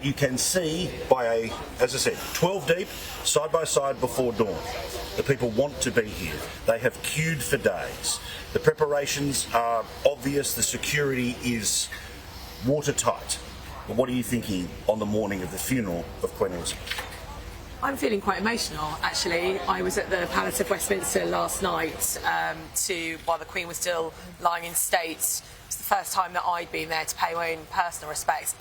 you can see as I said, 12 deep, side by side before dawn. The people want to be here. They have queued for days. The preparations are obvious. The security is watertight. But what are you thinking on the morning of the funeral of Queen Elizabeth? I'm feeling quite emotional, actually. I was at the Palace of Westminster last night while the Queen was still lying in state. It was the first time that I'd been there to pay my own personal respects.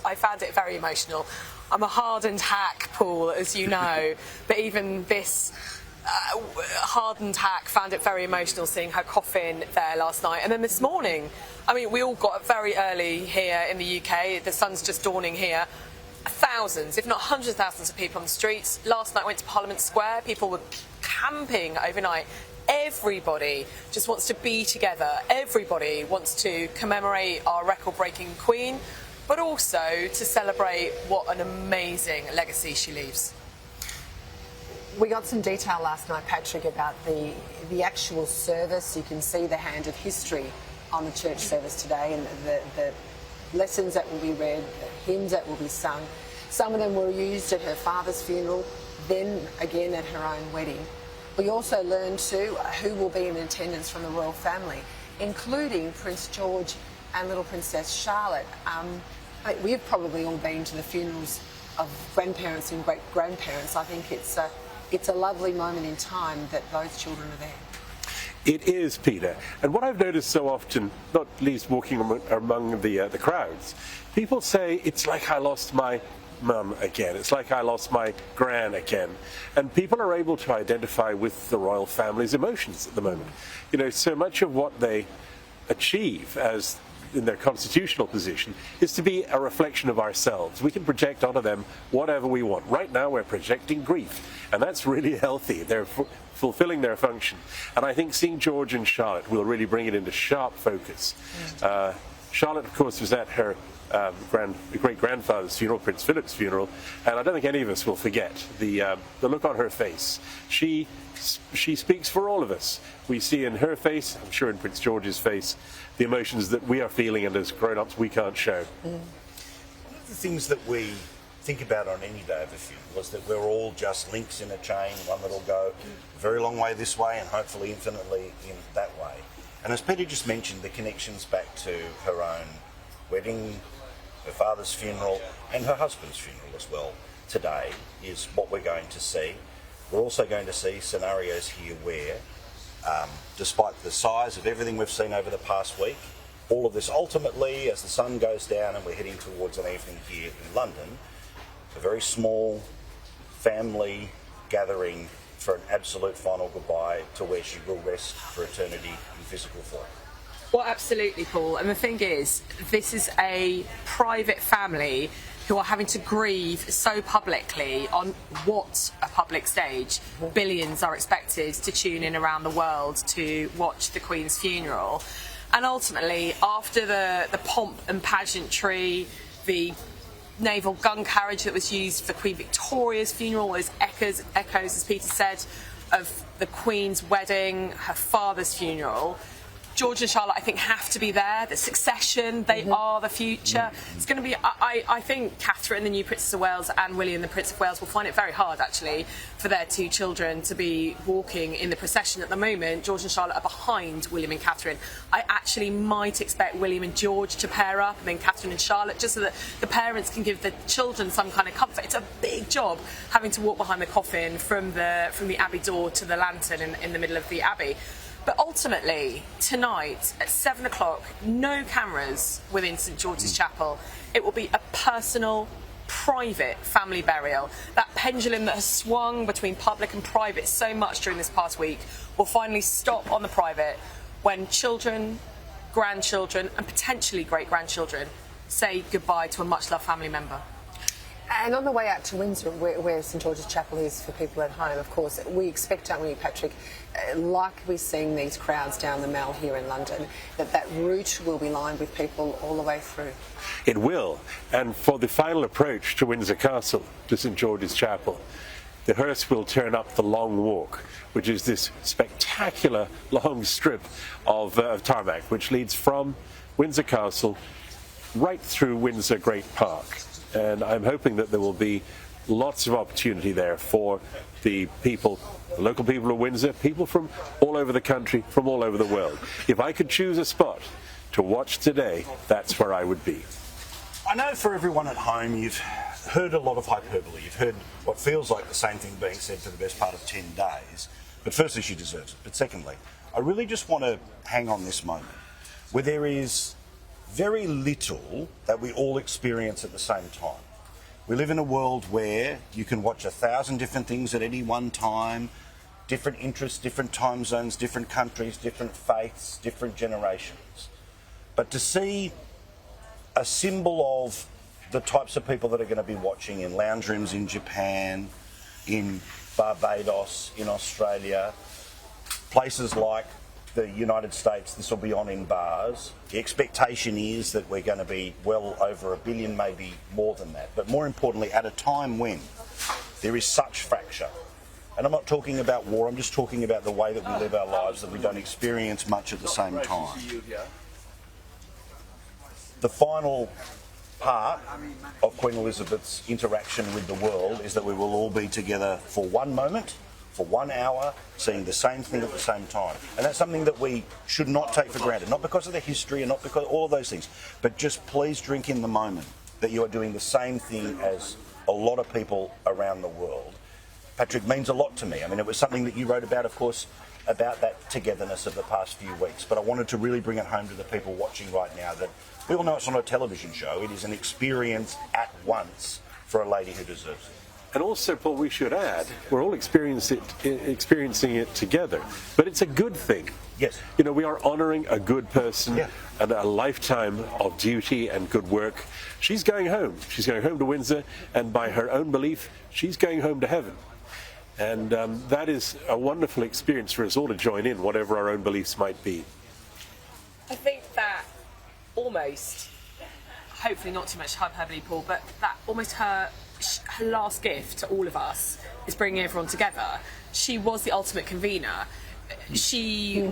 I found it very emotional. I'm a hardened hack, Paul, as you know, but even this hardened hack found it very emotional seeing her coffin there last night. And then this morning, I mean, we all got up very early here in the UK. The sun's just dawning here. Thousands, if not hundreds of thousands of people on the streets. Last night I went to Parliament Square. People were camping overnight. Everybody just wants to be together. Everybody wants to commemorate our record-breaking Queen, but also to celebrate what an amazing legacy she leaves. We got some detail last night, Patrick, about the actual service. You can see the hand of history on the church service today, and the lessons that will be read, the hymns that will be sung. Some of them were used at her father's funeral, then again at her own wedding. We also learned too who will be in attendance from the royal family, including Prince George and little Princess Charlotte. We've probably all been to the funerals of grandparents and great-grandparents. I think it's a lovely moment in time that those children are there. It is, Peter. And what I've noticed so often, not least walking among the crowds, people say, it's like I lost my mum again. It's like I lost my gran again. And people are able to identify with the royal family's emotions at the moment. You know, so much of what they achieve as in their constitutional position is to be a reflection of ourselves. We can project onto them whatever we want. Right now we're projecting grief, and that's really healthy. They're fulfilling their function. And I think seeing George and Charlotte will really bring it into sharp focus. Charlotte, of course, was at her great-grandfather's funeral, Prince Philip's funeral, and I don't think any of us will forget the look on her face. She speaks for all of us. We see in her face, I'm sure in Prince George's face, the emotions that we are feeling, and as grown-ups we can't show. One of the things that we think about on any day of a funeral is that we're all just links in a chain, one that'll go a very long way this way and hopefully infinitely in that way. And as Peter just mentioned, the connections back to her own wedding, her father's funeral and her husband's funeral as well today is what we're going to see. We're also going to see scenarios here where, despite the size of everything we've seen over the past week, all of this ultimately, as the sun goes down and we're heading towards an evening here in London, a very small family gathering for an absolute final goodbye to where she will rest for eternity in physical form. Well, absolutely, Paul. And the thing is, this is a private family who are having to grieve so publicly on what a public stage. Billions are expected to tune in around the world to watch the Queen's funeral. And ultimately, after the pomp and pageantry, the naval gun carriage that was used for Queen Victoria's funeral, those echoes, as Peter said, of the Queen's wedding, her father's funeral, George and Charlotte, I think, have to be there. The succession, they are the future. It's going to be, I think Catherine, the new Princess of Wales, and William, the Prince of Wales, will find it very hard, actually, for their two children to be walking in the procession at the moment. George and Charlotte are behind William and Catherine. I actually might expect William and George to pair up, and then Catherine and Charlotte, just so that the parents can give the children some kind of comfort. It's a big job having to walk behind the coffin from the Abbey door to the lantern in the middle of the Abbey. But ultimately, tonight at 7 o'clock, no cameras within St George's Chapel. It will be a personal, private family burial. That pendulum that has swung between public and private so much during this past week will finally stop on the private when children, grandchildren and potentially great-grandchildren say goodbye to a much-loved family member. And on the way out to Windsor, where St George's Chapel is for people at home, of course, we expect, don't we, Patrick, like we're seeing these crowds down the Mall here in London, that route will be lined with people all the way through. It will. And for the final approach to Windsor Castle, to St George's Chapel, the hearse will turn up the Long Walk, which is this spectacular long strip of tarmac, which leads from Windsor Castle right through Windsor Great Park. And I'm hoping that there will be lots of opportunity there for the people, the local people of Windsor, people from all over the country, from all over the world. If I could choose a spot to watch today, that's where I would be. I know for everyone at home, you've heard a lot of hyperbole. You've heard what feels like the same thing being said for the best part of 10 days. But firstly, she deserves it. But secondly, I really just want to hang on this moment where there is very little that we all experience at the same time. We live in a world where you can watch 1,000 different things at any one time, different interests, different time zones, different countries, different faiths, different generations. But to see a symbol of the types of people that are going to be watching in lounge rooms in Japan, in Barbados, in Australia, places like the United States, this will be on in bars. The expectation is that we're going to be well over 1 billion, maybe more than that. But more importantly, at a time when there is such fracture, and I'm not talking about war, I'm just talking about the way that we live our lives, that we don't experience much at the same time. The final part of Queen Elizabeth's interaction with the world is that we will all be together for one moment, for 1 hour, seeing the same thing at the same time. And that's something that we should not take for granted, not because of the history and not because of all of those things, but just please drink in the moment that you are doing the same thing as a lot of people around the world. Patrick, means a lot to me. I mean, it was something that you wrote about, of course, about that togetherness of the past few weeks, but I wanted to really bring it home to the people watching right now that we all know it's not a television show, it is an experience at once for a lady who deserves it. And also, Paul, we should add, we're all experiencing it together, but it's a good thing. Yes. You know, we are honouring a good person Yeah. and a lifetime of duty and good work. She's going home. She's going home to Windsor, and by her own belief, she's going home to heaven. And that is a wonderful experience for us all to join in, whatever our own beliefs might be. I think that almost, hopefully not too much hyperbole, Paul, but that almost her last gift to all of us is bringing everyone together. She was the ultimate convener. She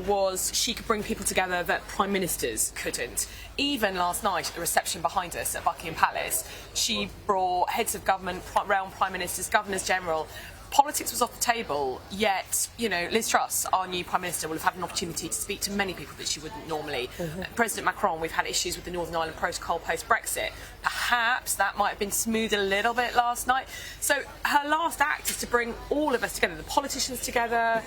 could bring people together that prime ministers couldn't. Even last night at the reception behind us at Buckingham Palace, she brought heads of government, realm prime ministers, governors general. Politics was off the table, yet, you know, Liz Truss, our new Prime Minister, will have had an opportunity to speak to many people that she wouldn't normally. President Macron, we've had issues with the Northern Ireland Protocol post-Brexit. Perhaps that might have been smoothed a little bit last night. So her last act is to bring all of us together, the politicians together,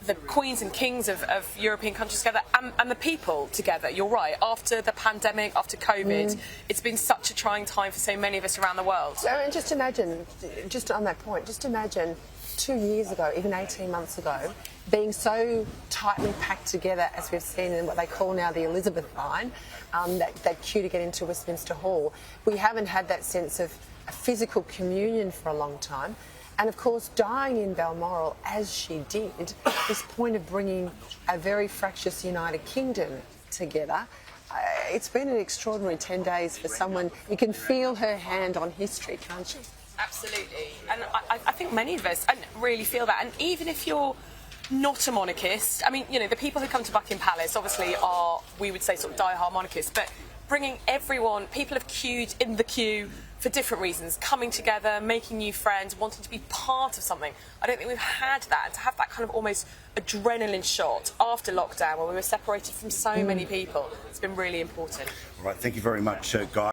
the queens and kings of European countries together, and the people together. You're right, after the pandemic, after COVID, it's been such a trying time for so many of us around the world. And just imagine, just on that point, just imagine 2 years ago, even 18 months ago, being so tightly packed together as we've seen in what they call now the Elizabeth line, that queue to get into Westminster Hall. We haven't had that sense of a physical communion for a long time. And of course, dying in Balmoral as she did, this point of bringing a very fractious United Kingdom together, it's been an extraordinary 10 days for someone. You can feel her hand on history, can't you? Absolutely. And I think many of us really feel that. And even if you're not a monarchist, I mean, you know, the people who come to Buckingham Palace obviously are, we would say, sort of die-hard monarchists, but bringing everyone, people have queued in the queue for different reasons, coming together, making new friends, wanting to be part of something. I don't think we've had that. And to have that kind of almost adrenaline shot after lockdown, where we were separated from so many people, it's been really important. All right, thank you very much, Guy.